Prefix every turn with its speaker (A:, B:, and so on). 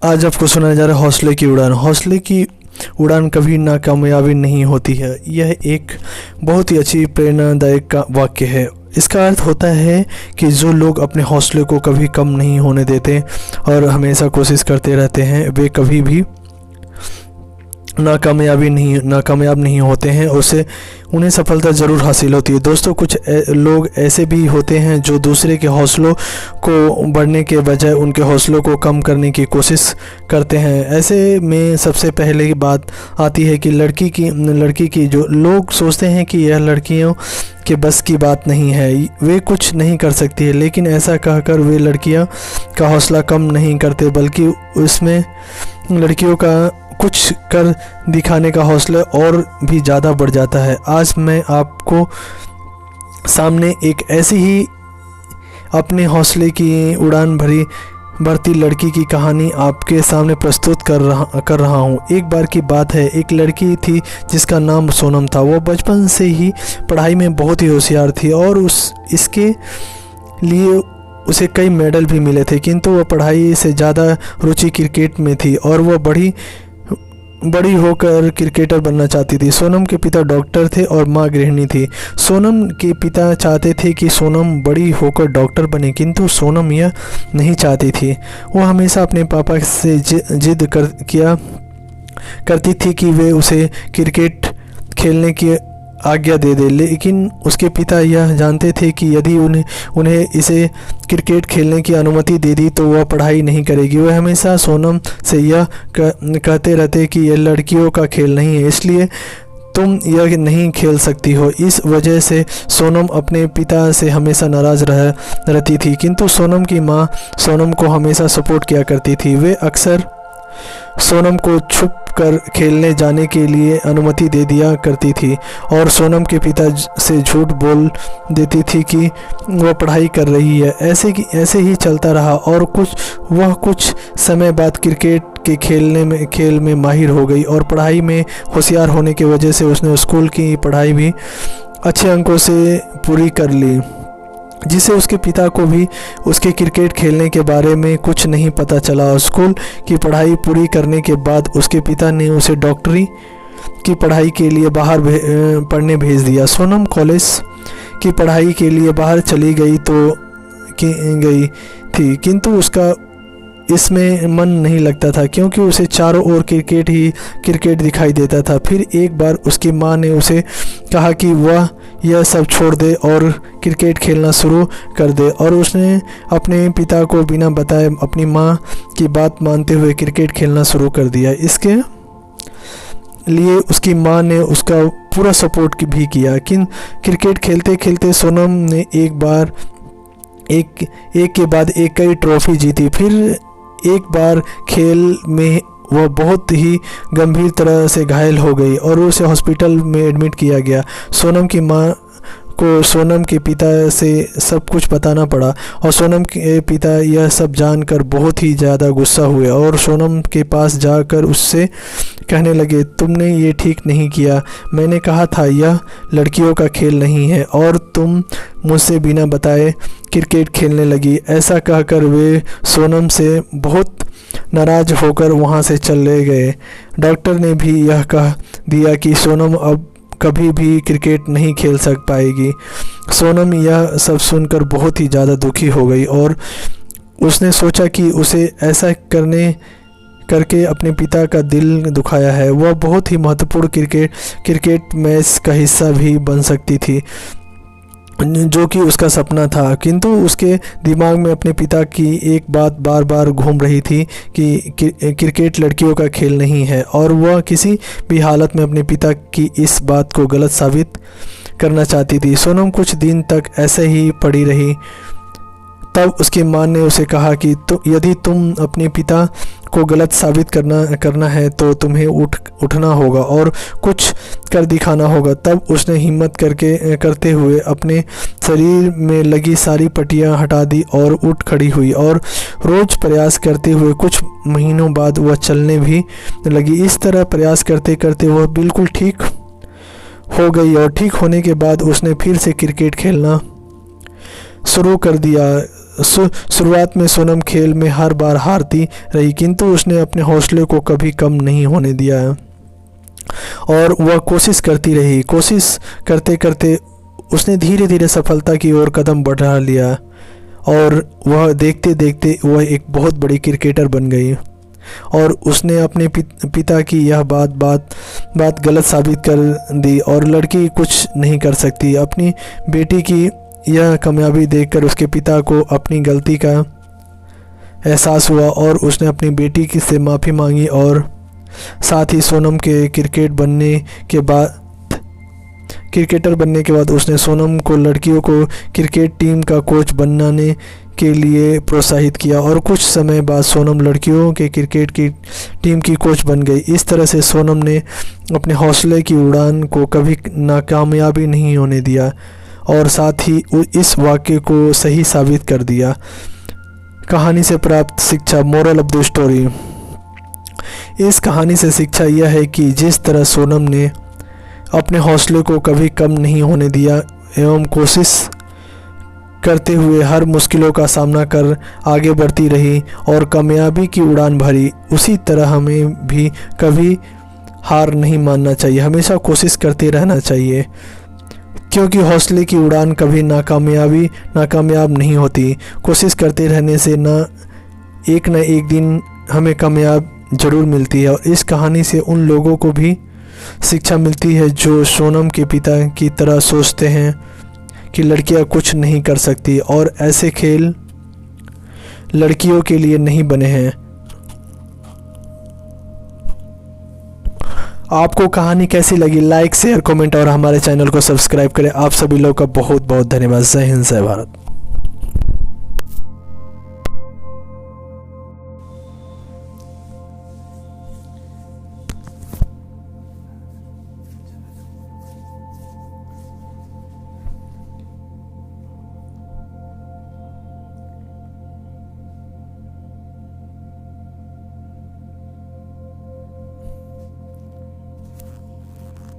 A: आज आपको सुनाया जा रहा है हौसले की उड़ान। हौसले की उड़ान कभी नाकामयाबी नहीं होती है। यह एक बहुत ही अच्छी प्रेरणादायक का वाक्य है। इसका अर्थ होता है कि जो लोग अपने हौसले को कभी कम नहीं होने देते और हमेशा कोशिश करते रहते हैं, वे कभी भी नाकामयाब नहीं होते हैं। उन्हें सफलता ज़रूर हासिल होती है। दोस्तों, कुछ लोग ऐसे भी होते हैं जो दूसरे के हौसलों को बढ़ने के बजाय उनके हौसलों को कम करने की कोशिश करते हैं। ऐसे में सबसे पहले की बात आती है कि लड़की की जो लोग सोचते हैं कि यह लड़कियों के बस की बात नहीं है, वे कुछ नहीं कर सकती है। लेकिन ऐसा कहकर वे लड़कियां का हौसला कम नहीं करते, बल्कि उसमें लड़कियों का कुछ कर दिखाने का हौसला और भी ज़्यादा बढ़ जाता है। आज मैं आपको सामने एक ऐसी ही अपने हौसले की उड़ान भरती लड़की की कहानी आपके सामने प्रस्तुत कर रहा हूँ। एक बार की बात है, एक लड़की थी जिसका नाम सोनम था। वो बचपन से ही पढ़ाई में बहुत ही होशियार थी और इसके लिए उसे कई मेडल भी मिले थे, किंतु वह पढ़ाई से ज़्यादा रुचि क्रिकेट में थी और वह बड़ी होकर क्रिकेटर बनना चाहती थी। सोनम के पिता डॉक्टर थे और माँ गृहिणी थी। सोनम के पिता चाहते थे कि सोनम बड़ी होकर डॉक्टर बने, किंतु सोनम यह नहीं चाहती थी। वो हमेशा अपने पापा से जिद करती थी कि वे उसे क्रिकेट खेलने की आज्ञा दे दे, लेकिन उसके पिता यह जानते थे कि यदि उन्हें इसे क्रिकेट खेलने की अनुमति दे दी तो वह पढ़ाई नहीं करेगी। वह हमेशा सोनम से यह कहते रहते कि यह लड़कियों का खेल नहीं है, इसलिए तुम यह नहीं खेल सकती हो। इस वजह से सोनम अपने पिता से हमेशा नाराज़ रहती थी, किंतु सोनम की माँ सोनम को हमेशा सपोर्ट किया करती थी। वे अक्सर सोनम को छुप कर खेलने जाने के लिए अनुमति दे दिया करती थी और सोनम के पिता से झूठ बोल देती थी कि वह पढ़ाई कर रही है। ऐसे ही चलता रहा और कुछ समय बाद क्रिकेट के खेल में माहिर हो गई और पढ़ाई में होशियार होने की वजह से उसने स्कूल की पढ़ाई भी अच्छे अंकों से पूरी कर ली, जिससे उसके पिता को भी उसके क्रिकेट खेलने के बारे में कुछ नहीं पता चला। स्कूल की पढ़ाई पूरी करने के बाद उसके पिता ने उसे डॉक्टरी की पढ़ाई के लिए बाहर पढ़ने भेज दिया। सोनम कॉलेज की पढ़ाई के लिए बाहर चली गई थी, किंतु उसका इसमें मन नहीं लगता था, क्योंकि उसे चारों ओर क्रिकेट दिखाई देता था। फिर एक बार उसकी माँ ने उसे कहा कि वह यह सब छोड़ दे और क्रिकेट खेलना शुरू कर दे, और उसने अपने पिता को बिना बताए अपनी माँ की बात मानते हुए क्रिकेट खेलना शुरू कर दिया। इसके लिए उसकी माँ ने उसका पूरा सपोर्ट भी किया। क्रिकेट खेलते खेलते सोनम ने एक के बाद एक कई ट्रॉफी जीती। फिर एक बार खेल में वह बहुत ही गंभीर तरह से घायल हो गई और उसे हॉस्पिटल में एडमिट किया गया। सोनम की माँ को सोनम के पिता से सब कुछ बताना पड़ा और सोनम के पिता यह सब जानकर बहुत ही ज़्यादा गुस्सा हुए और सोनम के पास जाकर उससे कहने लगे, तुमने ये ठीक नहीं किया। मैंने कहा था यह लड़कियों का खेल नहीं है और तुम मुझसे बिना बताए क्रिकेट खेलने लगी। ऐसा कहकर वे सोनम से बहुत नाराज़ होकर वहाँ से चले गए। डॉक्टर ने भी यह कह दिया कि सोनम अब कभी भी क्रिकेट नहीं खेल पाएगी। सोनम यह सब सुनकर बहुत ही ज़्यादा दुखी हो गई और उसने सोचा कि उसे ऐसा करके अपने पिता का दिल दुखाया है। वह बहुत ही महत्वपूर्ण क्रिकेट मैच का हिस्सा भी बन सकती थी, जो कि उसका सपना था, किंतु उसके दिमाग में अपने पिता की एक बात बार बार घूम रही थी कि क्रिकेट लड़कियों का खेल नहीं है, और वह किसी भी हालत में अपने पिता की इस बात को गलत साबित करना चाहती थी। सोनम कुछ दिन तक ऐसे ही पड़ी रही। तब उसकी माँ ने उसे कहा कि यदि तुम अपने पिता को गलत साबित करना है तो तुम्हें उठना होगा और कुछ कर दिखाना होगा। तब उसने हिम्मत करते हुए अपने शरीर में लगी सारी पट्टियाँ हटा दी और उठ खड़ी हुई और रोज़ प्रयास करते हुए कुछ महीनों बाद वह चलने भी लगी। इस तरह प्रयास करते करते वह बिल्कुल ठीक हो गई और ठीक होने के बाद उसने फिर से क्रिकेट खेलना शुरू कर दिया। शुरुआत में सोनम खेल में हर बार हारती रही, किंतु उसने अपने हौसले को कभी कम नहीं होने दिया और वह कोशिश करती रही। कोशिश करते करते उसने धीरे धीरे सफलता की ओर कदम बढ़ा लिया और वह देखते देखते वह एक बहुत बड़ी क्रिकेटर बन गई। और उसने अपने पिता की यह बात गलत साबित कर दी और लड़की कुछ नहीं कर सकती। अपनी बेटी की यह कामयाबी देखकर उसके पिता को अपनी गलती का एहसास हुआ और उसने अपनी बेटी की से माफ़ी मांगी और साथ ही सोनम के क्रिकेटर बनने के बाद उसने सोनम को लड़कियों को क्रिकेट टीम का कोच बनने के लिए प्रोत्साहित किया और कुछ समय बाद सोनम लड़कियों के क्रिकेट की टीम की कोच बन गई। इस तरह से सोनम ने अपने हौसले की उड़ान को कभी नाकामयाबी नहीं होने दिया और साथ ही इस वाक्य को सही साबित कर दिया। कहानी से प्राप्त शिक्षा, मोरल ऑफ द स्टोरी। इस कहानी से शिक्षा यह है कि जिस तरह सोनम ने अपने हौसले को कभी कम नहीं होने दिया एवं कोशिश करते हुए हर मुश्किलों का सामना कर आगे बढ़ती रही और कामयाबी की उड़ान भरी, उसी तरह हमें भी कभी हार नहीं मानना चाहिए, हमेशा कोशिश करते रहना चाहिए, क्योंकि हौसले की उड़ान कभी नाकामयाब नहीं होती। कोशिश करते रहने से न एक दिन हमें कामयाब ज़रूर मिलती है। और इस कहानी से उन लोगों को भी शिक्षा मिलती है जो सोनम के पिता की तरह सोचते हैं कि लड़कियां कुछ नहीं कर सकती और ऐसे खेल लड़कियों के लिए नहीं बने हैं। आपको कहानी कैसी लगी? लाइक, शेयर, कमेंट और हमारे चैनल को सब्सक्राइब करें। आप सभी लोग का बहुत बहुत धन्यवाद। जय हिंद, जय भारत।